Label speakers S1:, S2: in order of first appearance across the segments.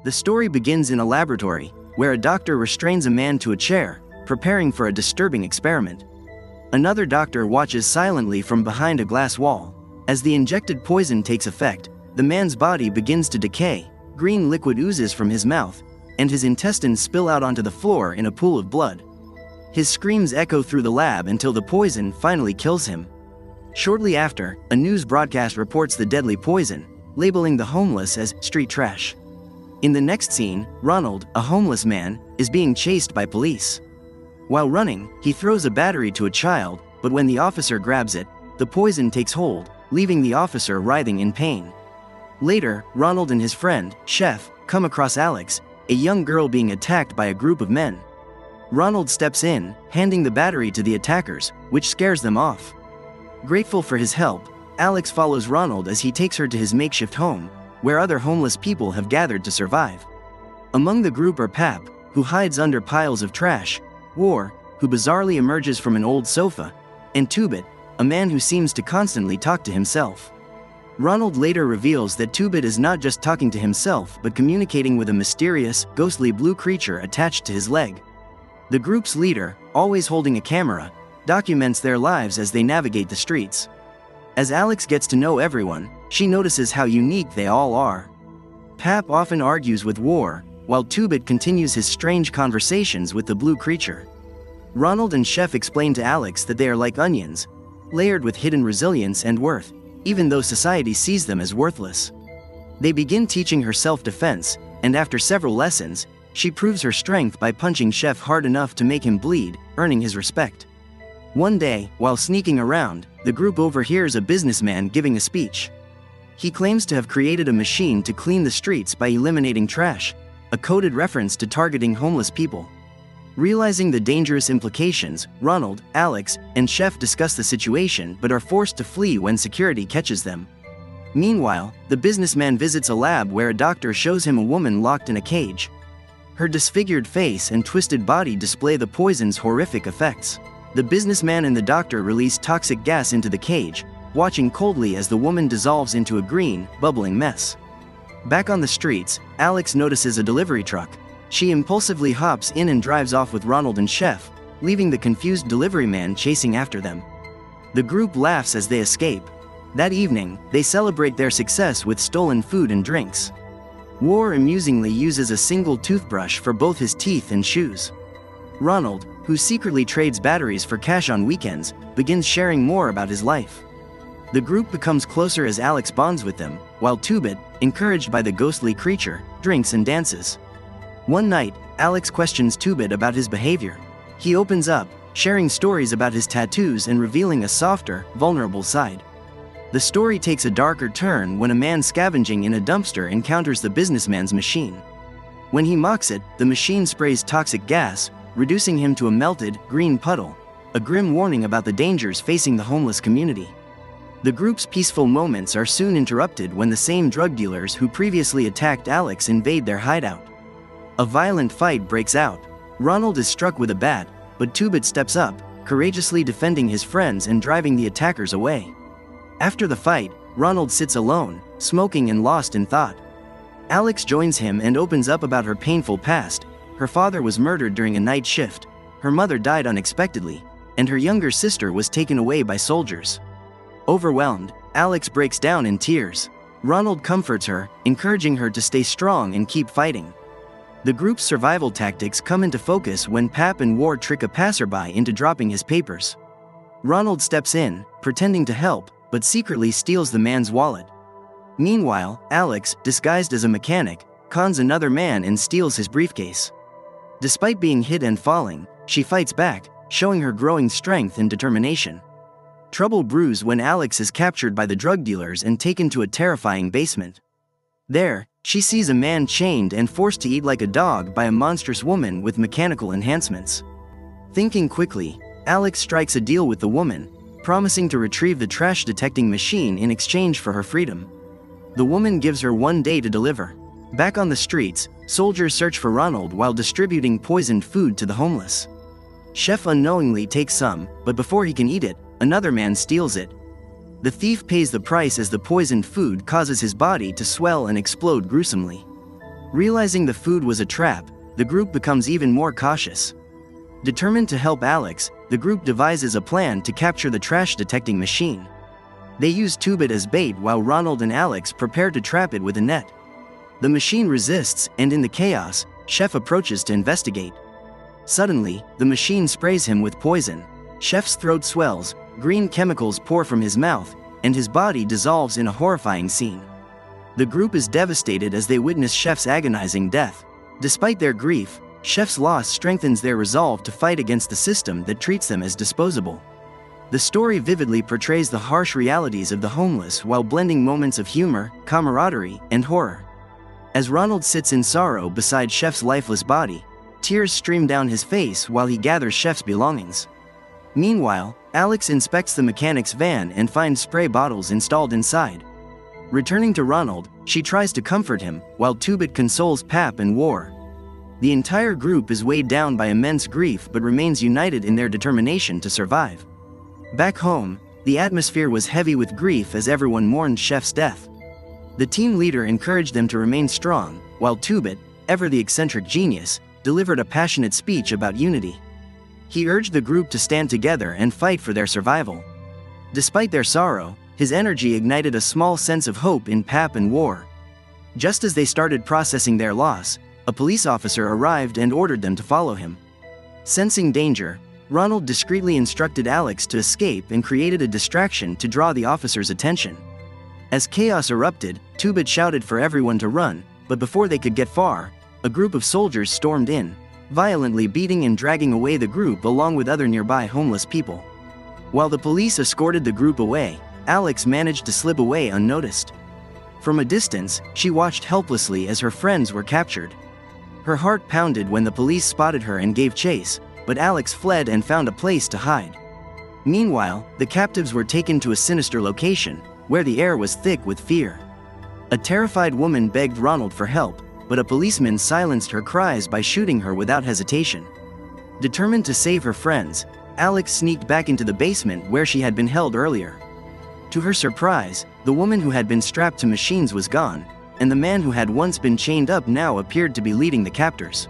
S1: The story begins in a laboratory, where a doctor restrains a man to a chair, preparing for a disturbing experiment. Another doctor watches silently from behind a glass wall. As the injected poison takes effect, the man's body begins to decay, green liquid oozes from his mouth, and his intestines spill out onto the floor in a pool of blood. His screams echo through the lab until the poison finally kills him. Shortly after, a news broadcast reports the deadly poison, labeling the homeless as street trash. In the next scene, Ronald, a homeless man, is being chased by police. While running, he throws a battery to a child, but when the officer grabs it, the poison takes hold, leaving the officer writhing in pain. Later, Ronald and his friend, Chef, come across Alex, a young girl being attacked by a group of men. Ronald steps in, handing the battery to the attackers, which scares them off. Grateful for his help, Alex follows Ronald as he takes her to his makeshift home, where other homeless people have gathered to survive. Among the group are Pap, who hides under piles of trash, War, who bizarrely emerges from an old sofa, and Tubit, a man who seems to constantly talk to himself. Ronald later reveals that Tubit is not just talking to himself but communicating with a mysterious, ghostly blue creature attached to his leg. The group's leader, always holding a camera, documents their lives as they navigate the streets. As Alex gets to know everyone, she notices how unique they all are. Pap often argues with War, while Tubit continues his strange conversations with the blue creature. Ronald and Chef explain to Alex that they are like onions, layered with hidden resilience and worth, even though society sees them as worthless. They begin teaching her self-defense, and after several lessons, she proves her strength by punching Chef hard enough to make him bleed, earning his respect. One day, while sneaking around, the group overhears a businessman giving a speech. He claims to have created a machine to clean the streets by eliminating trash, a coded reference to targeting homeless people. Realizing the dangerous implications, Ronald, Alex, and Chef discuss the situation but are forced to flee when security catches them. Meanwhile, the businessman visits a lab where a doctor shows him a woman locked in a cage. Her disfigured face and twisted body display the poison's horrific effects. The businessman and the doctor release toxic gas into the cage, watching coldly as the woman dissolves into a green, bubbling mess. Back on the streets, Alex notices a delivery truck. She impulsively hops in and drives off with Ronald and Chef, leaving the confused delivery man chasing after them. The group laughs as they escape. That evening, they celebrate their success with stolen food and drinks. War amusingly uses a single toothbrush for both his teeth and shoes. Ronald, who secretly trades batteries for cash on weekends, begins sharing more about his life. The group becomes closer as Alex bonds with them, while Tubit, encouraged by the ghostly creature, drinks and dances. One night, Alex questions Tubit about his behavior. He opens up, sharing stories about his tattoos and revealing a softer, vulnerable side. The story takes a darker turn when a man scavenging in a dumpster encounters the businessman's machine. When he mocks it, the machine sprays toxic gas, reducing him to a melted, green puddle, a grim warning about the dangers facing the homeless community. The group's peaceful moments are soon interrupted when the same drug dealers who previously attacked Alex invade their hideout. A violent fight breaks out. Ronald is struck with a bat, but Tubit steps up, courageously defending his friends and driving the attackers away. After the fight, Ronald sits alone, smoking and lost in thought. Alex joins him and opens up about her painful past. Her father was murdered during a night shift, her mother died unexpectedly, and her younger sister was taken away by soldiers. Overwhelmed, Alex breaks down in tears. Ronald comforts her, encouraging her to stay strong and keep fighting. The group's survival tactics come into focus when Pap and War trick a passerby into dropping his papers. Ronald steps in, pretending to help, but secretly steals the man's wallet. Meanwhile, Alex, disguised as a mechanic, cons another man and steals his briefcase. Despite being hit and falling, she fights back, showing her growing strength and determination. Trouble brews when Alex is captured by the drug dealers and taken to a terrifying basement. There, she sees a man chained and forced to eat like a dog by a monstrous woman with mechanical enhancements. Thinking quickly, Alex strikes a deal with the woman, promising to retrieve the trash-detecting machine in exchange for her freedom. The woman gives her 1 day to deliver. Back on the streets, soldiers search for Ronald while distributing poisoned food to the homeless. Chef unknowingly takes some, but before he can eat it, another man steals it. The thief pays the price as the poisoned food causes his body to swell and explode gruesomely. Realizing the food was a trap, the group becomes even more cautious. Determined to help Alex, the group devises a plan to capture the trash-detecting machine. They use Tubit as bait while Ronald and Alex prepare to trap it with a net. The machine resists, and in the chaos, Chef approaches to investigate. Suddenly, the machine sprays him with poison. Chef's throat swells, green chemicals pour from his mouth, and his body dissolves in a horrifying scene. The group is devastated as they witness Chef's agonizing death. Despite their grief, Chef's loss strengthens their resolve to fight against the system that treats them as disposable. The story vividly portrays the harsh realities of the homeless while blending moments of humor, camaraderie, and horror. As Ronald sits in sorrow beside Chef's lifeless body, tears stream down his face while he gathers Chef's belongings. Meanwhile, Alex inspects the mechanic's van and finds spray bottles installed inside. Returning to Ronald, she tries to comfort him, while Tubit consoles Pap and War. The entire group is weighed down by immense grief but remains united in their determination to survive. Back home, the atmosphere was heavy with grief as everyone mourned Chef's death. The team leader encouraged them to remain strong, while Tubit, ever the eccentric genius, delivered a passionate speech about unity. He urged the group to stand together and fight for their survival. Despite their sorrow, his energy ignited a small sense of hope in Pap and War. Just as they started processing their loss, a police officer arrived and ordered them to follow him. Sensing danger, Ronald discreetly instructed Alex to escape and created a distraction to draw the officer's attention. As chaos erupted, Tubit shouted for everyone to run, but before they could get far, a group of soldiers stormed in, violently beating and dragging away the group along with other nearby homeless people. While the police escorted the group away, Alex managed to slip away unnoticed. From a distance, she watched helplessly as her friends were captured. Her heart pounded when the police spotted her and gave chase, but Alex fled and found a place to hide. Meanwhile, the captives were taken to a sinister location, where the air was thick with fear. A terrified woman begged Ronald for help, but a policeman silenced her cries by shooting her without hesitation. Determined to save her friends, Alex sneaked back into the basement where she had been held earlier. To her surprise, the woman who had been strapped to machines was gone, and the man who had once been chained up now appeared to be leading the captors.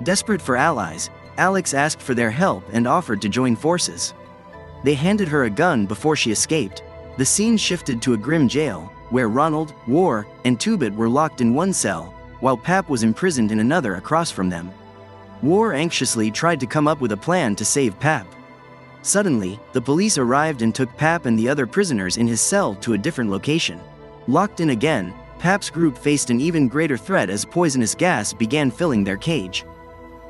S1: Desperate for allies, Alex asked for their help and offered to join forces. They handed her a gun before she escaped. The scene shifted to a grim jail, where Ronald, War, and Tubit were locked in one cell, while Pap was imprisoned in another across from them. War anxiously tried to come up with a plan to save Pap. Suddenly, the police arrived and took Pap and the other prisoners in his cell to a different location. Locked in again, Pap's group faced an even greater threat as poisonous gas began filling their cage.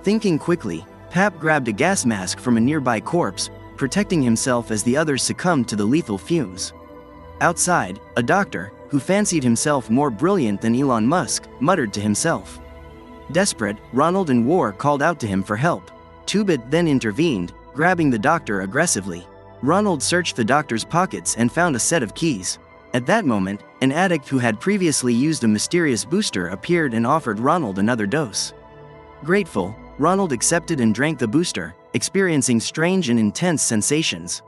S1: Thinking quickly, Pap grabbed a gas mask from a nearby corpse, protecting himself as the others succumbed to the lethal fumes. Outside, a doctor, who fancied himself more brilliant than Elon Musk, muttered to himself. Desperate, Ronald and War called out to him for help. Tubit then intervened, grabbing the doctor aggressively. Ronald searched the doctor's pockets and found a set of keys. At that moment, an addict who had previously used a mysterious booster appeared and offered Ronald another dose. Grateful, Ronald accepted and drank the booster, experiencing strange and intense sensations.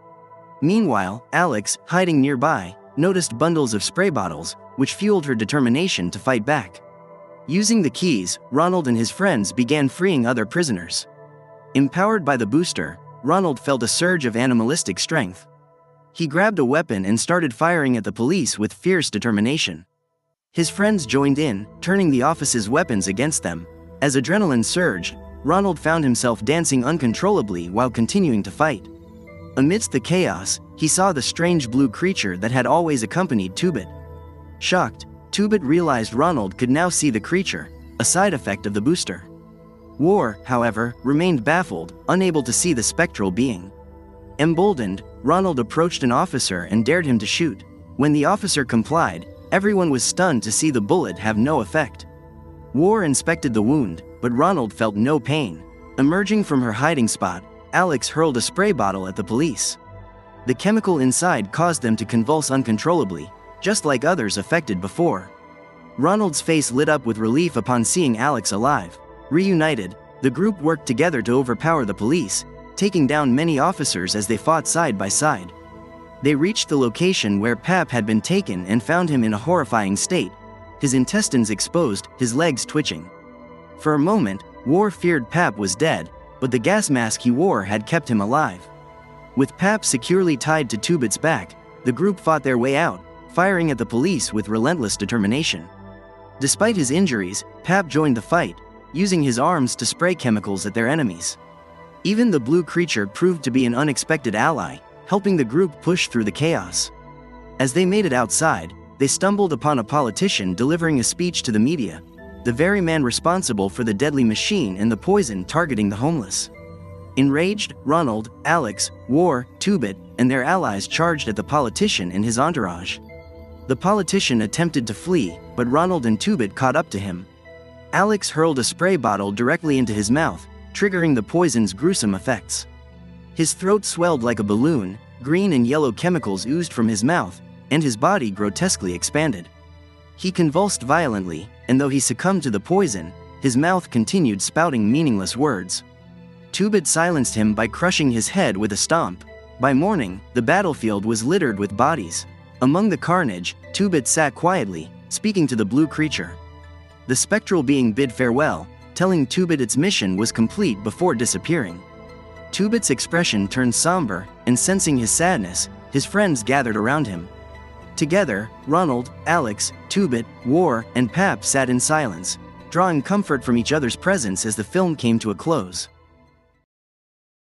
S1: Meanwhile, Alex, hiding nearby, noticed bundles of spray bottles, which fueled her determination to fight back. Using the keys, Ronald and his friends began freeing other prisoners. Empowered by the booster, Ronald felt a surge of animalistic strength. He grabbed a weapon and started firing at the police with fierce determination. His friends joined in, turning the office's weapons against them. As adrenaline surged, Ronald found himself dancing uncontrollably while continuing to fight. Amidst the chaos, he saw the strange blue creature that had always accompanied Tubit. Shocked, Tubit realized Ronald could now see the creature, a side effect of the booster. War, however, remained baffled, unable to see the spectral being. Emboldened, Ronald approached an officer and dared him to shoot. When the officer complied, everyone was stunned to see the bullet have no effect. War inspected the wound, but Ronald felt no pain. Emerging from her hiding spot, Alex hurled a spray bottle at the police. The chemical inside caused them to convulse uncontrollably, just like others affected before. Ronald's face lit up with relief upon seeing Alex alive. Reunited, the group worked together to overpower the police, taking down many officers as they fought side by side. They reached the location where Pap had been taken and found him in a horrifying state. his intestines exposed, his legs twitching. For a moment, War feared Pap was dead, but the gas mask he wore had kept him alive. With Pap securely tied to Tubit's back, the group fought their way out, firing at the police with relentless determination. Despite his injuries, Pap joined the fight, using his arms to spray chemicals at their enemies. Even the blue creature proved to be an unexpected ally, helping the group push through the chaos. As they made it outside, they stumbled upon a politician delivering a speech to the media, the very man responsible for the deadly machine and the poison targeting the homeless. Enraged, Ronald, Alex, War, Tubit, and their allies charged at the politician and his entourage. The politician attempted to flee, but Ronald and Tubit caught up to him. Alex hurled a spray bottle directly into his mouth, triggering the poison's gruesome effects. His throat swelled like a balloon, green and yellow chemicals oozed from his mouth, and his body grotesquely expanded. He convulsed violently, and though he succumbed to the poison, his mouth continued spouting meaningless words. Tubit silenced him by crushing his head with a stomp. By morning, the battlefield was littered with bodies. Among the carnage, Tubit sat quietly, speaking to the blue creature. The spectral being bid farewell, telling Tubit its mission was complete before disappearing. Tubit's expression turned somber, and sensing his sadness, his friends gathered around him. Together, Ronald, Alex, Tubit, War, and Pap sat in silence, drawing comfort from each other's presence as the film came to a close.